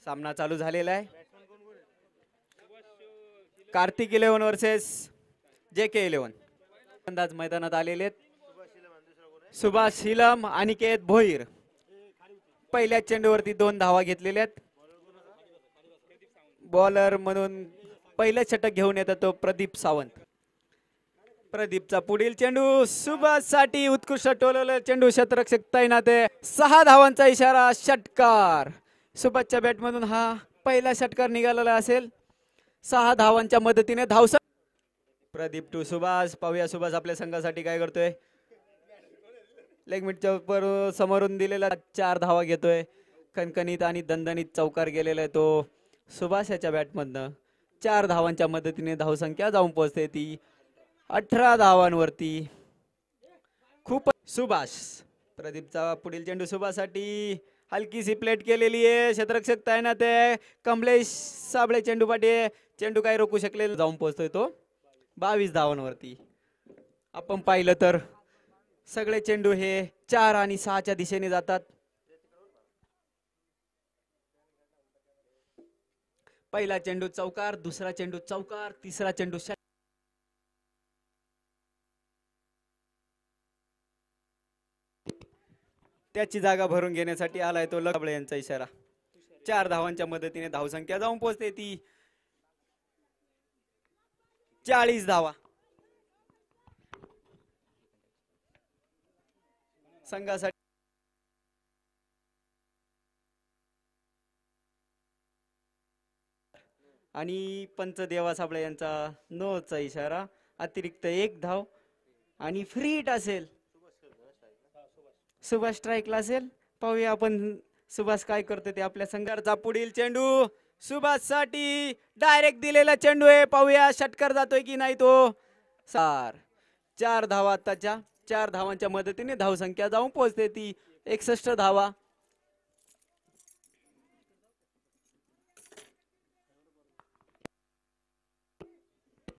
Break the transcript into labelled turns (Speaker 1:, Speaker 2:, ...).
Speaker 1: सामना चालू झालेला आहे. कार्तिक 11 वर्सेस JK11 अंदाज मैदानात आलेले आहेत. सुभाष हिलम, अनिकेत भोईर. पहिल्या चेंडूवरती 2 धावा घेतलेल्या आहेत. बॉलर म्हणून पहिलं षटक घेऊन येतो तो प्रदीप सावंत. प्रदीपचा पुढील चेंडू सुभाष साठी उत्कृष्ट टोलवलेला चेंडू, क्षेत्ररक्षक तैनात आहे. 6 धावांचा इशारा, षटकार. सुभाषच्या बॅट मधून हा पहिला षटकार निघालेला असेल. 6 धावांच्या मदतीने धावसा. प्रदीप टू सुभाष. पाहूया सुभाष आपल्या संघासाठी काय करतोय. लेग मिडच्या समोरून दिलेला 4 धावा घेतोय. कणकणीत आणि दणदणीत चौकार गेलेला आहे तो सुभाष याच्या बॅटमधनं. 4 धावांच्या मदतीने धावसंख्या जाऊन पोहोचते ती 18 धावांवरती. खूप सुभाष. प्रदीपचा पुढील चेंडू सुभाषसाठी. हलकीशी प्लेट केलेली आहे, क्षेत्ररक्षक तैनात आहे. कमलेश साबळे चेंडू पाठी. चेंडू काय रोखू शकले, जाऊन पोहोचतोय तो 22 धावांवरती. आपण पाहिलं तर सगळे चेंडू हे 4 आणि 6च्या दिशेने जातात. पहिला चेंडू चौकार, दुसरा चेंडू चौकार, तिसरा चेंडू त्याची जागा भरून घेण्यासाठी आलाय तो लकबळे यांचा इशारा. 4 धावांच्या मदतीने धावसंख्या जाऊन पोहोचते ती 40 धावा. संघासाठी आणि पंच देवा साबळे यांचा नोचा इशारा. अतिरिक्त 1 धाव आणि फ्री हिट असेल. सुभाष स्ट्राईकला असेल. पाहूया आपण सुभाष काय करते ते आपल्या संघाचा. पुढील चेंडू सुभाष साठी डायरेक्ट दिलेला चेंडू आहे. पाहूया षटकार जातोय की नाही तो. 4 धावा आताच्या. 4 धावांच्या मदतीने धावसंख्या जाऊन पोहोचते ती 61 धावा.